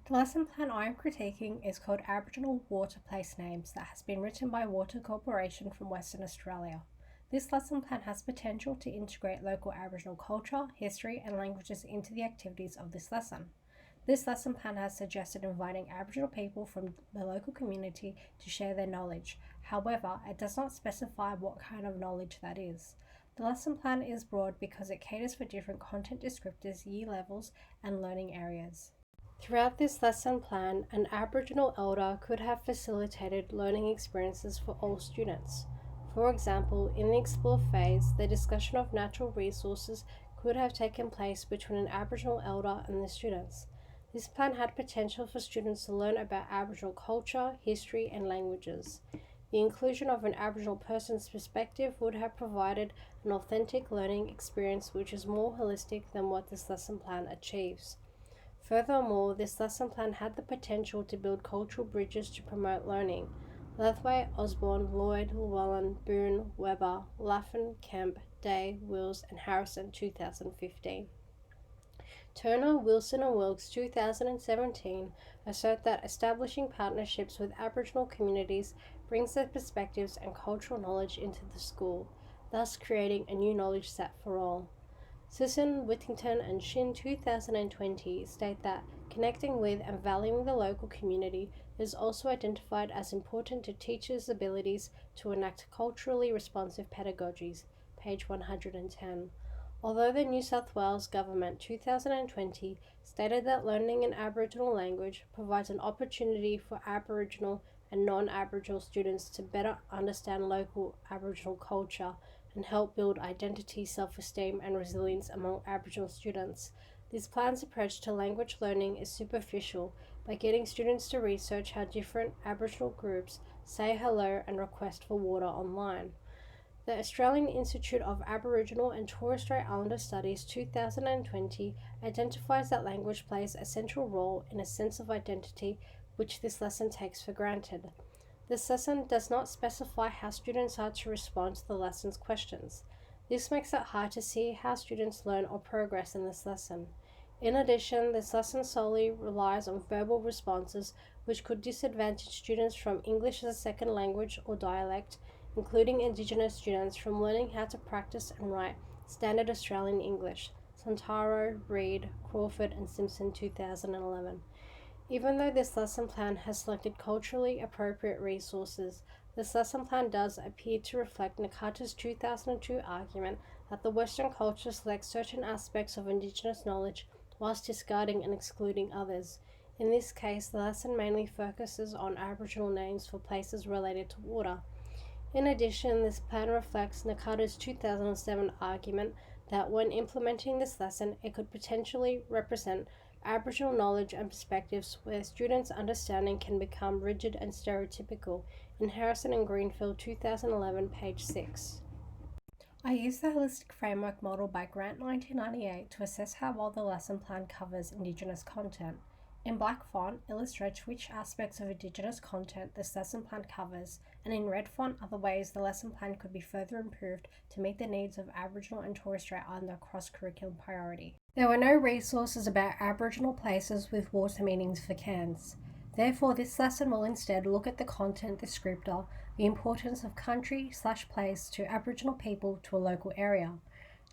The lesson plan I am critiquing is called Aboriginal Water Place Names that has been written by Water Corporation from Western Australia. This lesson plan has potential to integrate local Aboriginal culture, history and languages into the activities of this lesson. This lesson plan has suggested inviting Aboriginal people from the local community to share their knowledge. However, it does not specify what kind of knowledge that is. The lesson plan is broad because it caters for different content descriptors, year levels, and learning areas. Throughout this lesson plan, an Aboriginal elder could have facilitated learning experiences for all students. For example, in the Explore phase, the discussion of natural resources could have taken place between an Aboriginal elder and the students. This plan had potential for students to learn about Aboriginal culture, history, and languages. The inclusion of an Aboriginal person's perspective would have provided an authentic learning experience which is more holistic than what this lesson plan achieves. Furthermore, this lesson plan had the potential to build cultural bridges to promote learning. Lethway, Osborne, Lloyd, Llewellyn, Boone, Weber, Laffin, Kemp, Day, Wills, and Harrison 2015. Turner, Wilson, and Wilkes 2017 assert that establishing partnerships with Aboriginal communities brings their perspectives and cultural knowledge into the school, thus creating a new knowledge set for all. Sisson, Whittington, and Shin 2020 state that connecting with and valuing the local community is also identified as important to teachers' abilities to enact culturally responsive pedagogies, page 110. Although the New South Wales Government 2020 stated that learning an Aboriginal language provides an opportunity for Aboriginal and non-Aboriginal students to better understand local Aboriginal culture and help build identity, self-esteem and resilience among Aboriginal students, this plan's approach to language learning is superficial by getting students to research how different Aboriginal groups say hello and request for water online. The Australian Institute of Aboriginal and Torres Strait Islander Studies 2020 identifies that language plays a central role in a sense of identity which this lesson takes for granted. This lesson does not specify how students are to respond to the lesson's questions. This makes it hard to see how students learn or progress in this lesson. In addition, this lesson solely relies on verbal responses which could disadvantage students from English as a second language or dialect, including Indigenous students from learning how to practice and write standard Australian English, Santaro, Reid, Crawford and Simpson 2011. Even though this lesson plan has selected culturally appropriate resources, this lesson plan does appear to reflect Nakata's 2002 argument that the Western culture selects certain aspects of Indigenous knowledge whilst discarding and excluding others. In this case, the lesson mainly focuses on Aboriginal names for places related to water. In addition, this plan reflects Nakata's 2007 argument that when implementing this lesson, it could potentially represent Aboriginal knowledge and perspectives where students' understanding can become rigid and stereotypical, in Harrison and Greenfield 2011, page 6. I used the Holistic Framework model by Grant 1998 to assess how well the lesson plan covers Indigenous content. In black font illustrates which aspects of Indigenous content this lesson plan covers, and in red font are the ways the lesson plan could be further improved to meet the needs of Aboriginal and Torres Strait Islander cross-curriculum priority. There were no resources about Aboriginal places with water meanings for Cairns. Therefore, this lesson will instead look at the content descriptor, the importance of country/place to Aboriginal people to a local area.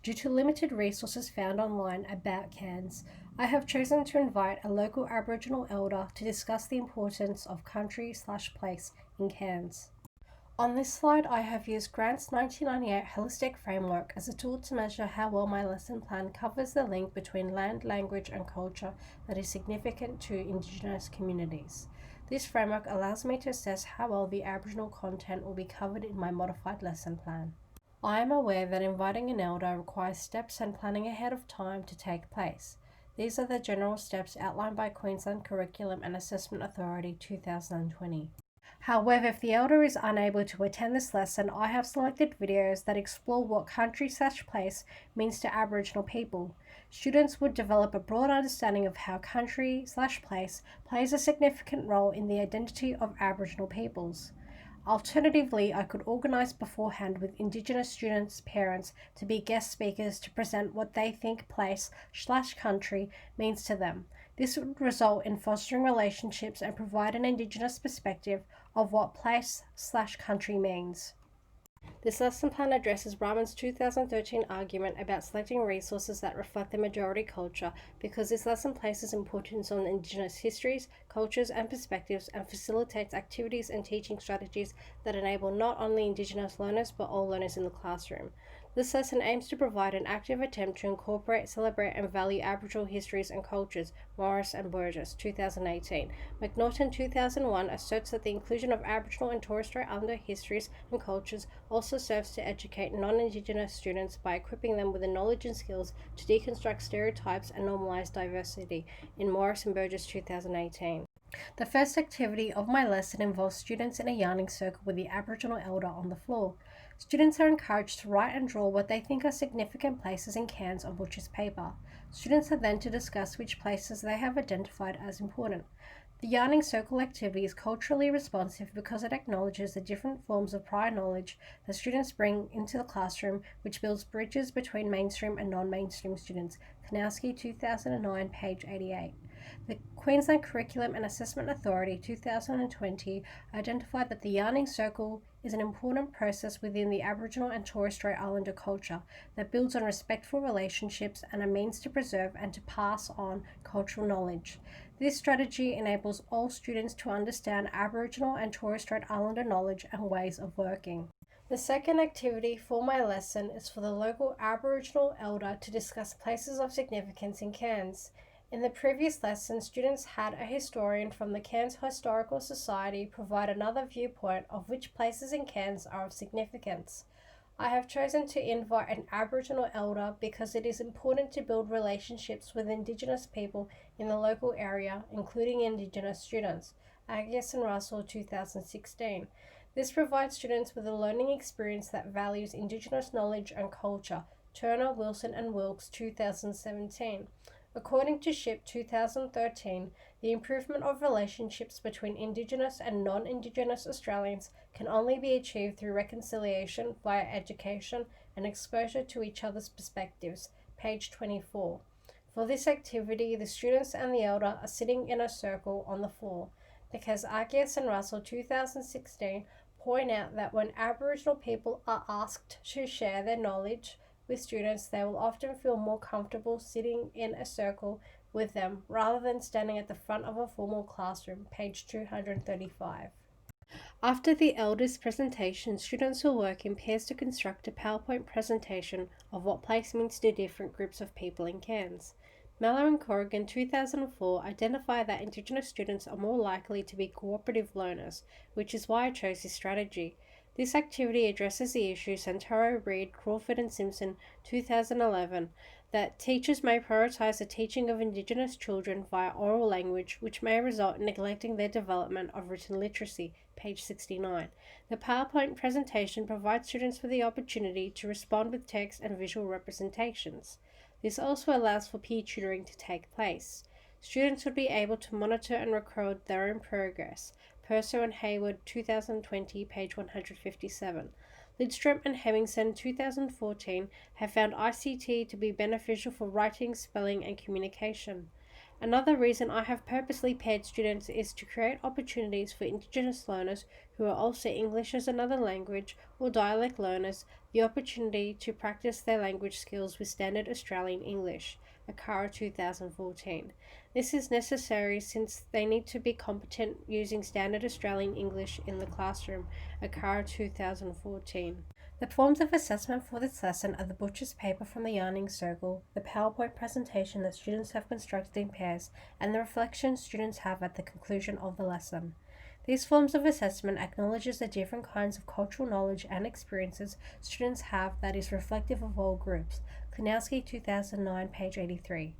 Due to limited resources found online about Cairns, I have chosen to invite a local Aboriginal elder to discuss the importance of country/place in Cairns. On this slide, I have used Grant's 1998 Holistic Framework as a tool to measure how well my lesson plan covers the link between land, language, and culture that is significant to Indigenous communities. This framework allows me to assess how well the Aboriginal content will be covered in my modified lesson plan. I am aware that inviting an elder requires steps and planning ahead of time to take place. These are the general steps outlined by Queensland Curriculum and Assessment Authority 2020. However, if the elder is unable to attend this lesson, I have selected videos that explore what country/place means to Aboriginal people. Students would develop a broad understanding of how country/place plays a significant role in the identity of Aboriginal peoples. Alternatively, I could organise beforehand with Indigenous students' parents to be guest speakers to present what they think place/country means to them. This would result in fostering relationships and provide an Indigenous perspective of what place/country means. This lesson plan addresses Rahman's 2013 argument about selecting resources that reflect the majority culture because this lesson places importance on Indigenous histories, cultures, and perspectives and facilitates activities and teaching strategies that enable not only Indigenous learners but all learners in the classroom. This lesson aims to provide an active attempt to incorporate, celebrate, and value Aboriginal histories and cultures. Morris and Burgess, 2018. McNaughton, 2001, asserts that the inclusion of Aboriginal and Torres Strait Islander histories and cultures also serves to educate non-Indigenous students by equipping them with the knowledge and skills to deconstruct stereotypes and normalise diversity. In Morris and Burgess, 2018. The first activity of my lesson involves students in a yarning circle with the Aboriginal elder on the floor. Students are encouraged to write and draw what they think are significant places in Cairns on butcher's paper. Students are then to discuss which places they have identified as important. The yarning circle activity is culturally responsive because it acknowledges the different forms of prior knowledge that students bring into the classroom, which builds bridges between mainstream and non-mainstream students. Kanowski, 2009, page 88. The Queensland Curriculum and Assessment Authority, 2020, identified that the yarning circle is an important process within the Aboriginal and Torres Strait Islander culture that builds on respectful relationships and a means to preserve and to pass on cultural knowledge. This strategy enables all students to understand Aboriginal and Torres Strait Islander knowledge and ways of working. The second activity for my lesson is for the local Aboriginal elder to discuss places of significance in Cairns. In the previous lesson, students had a historian from the Cairns Historical Society provide another viewpoint of which places in Cairns are of significance. I have chosen to invite an Aboriginal elder because it is important to build relationships with Indigenous people in the local area, including Indigenous students. Agnes and Russell, 2016. This provides students with a learning experience that values Indigenous knowledge and culture. Turner, Wilson and Wilkes, 2017. According to SHIP 2013, the improvement of relationships between Indigenous and non-Indigenous Australians can only be achieved through reconciliation via education and exposure to each other's perspectives. Page 24. For this activity, the students and the elder are sitting in a circle on the floor because Argius and Russell 2016 point out that when Aboriginal people are asked to share their knowledge with students, they will often feel more comfortable sitting in a circle with them rather than standing at the front of a formal classroom. Page 235. After the elders' presentation, students will work in pairs to construct a PowerPoint presentation of what place means to different groups of people in Cairns. Mellor and Corrigan, 2004, identify that Indigenous students are more likely to be cooperative learners, which is why I chose this strategy. This activity addresses the issue Santoro, Reid, Crawford and Simpson, 2011, that teachers may prioritise the teaching of Indigenous children via oral language, which may result in neglecting their development of written literacy, page 69. The PowerPoint presentation provides students with the opportunity to respond with text and visual representations. This also allows for peer tutoring to take place. Students would be able to monitor and record their own progress. Purser and Hayward, 2020, page 157. Lidstrom and Hemmingson, 2014, have found ICT to be beneficial for writing, spelling, and communication. Another reason I have purposely paired students is to create opportunities for Indigenous learners who are also English as another language or dialect learners the opportunity to practice their language skills with Standard Australian English. Akara, 2014. This is necessary since they need to be competent using Standard Australian English in the classroom. Akara, 2014. The forms of assessment for this lesson are the butcher's paper from the yarning circle, the PowerPoint presentation that students have constructed in pairs, and the reflections students have at the conclusion of the lesson. These forms of assessment acknowledges the different kinds of cultural knowledge and experiences students have that is reflective of all groups. Klinowski, 2009, page 83.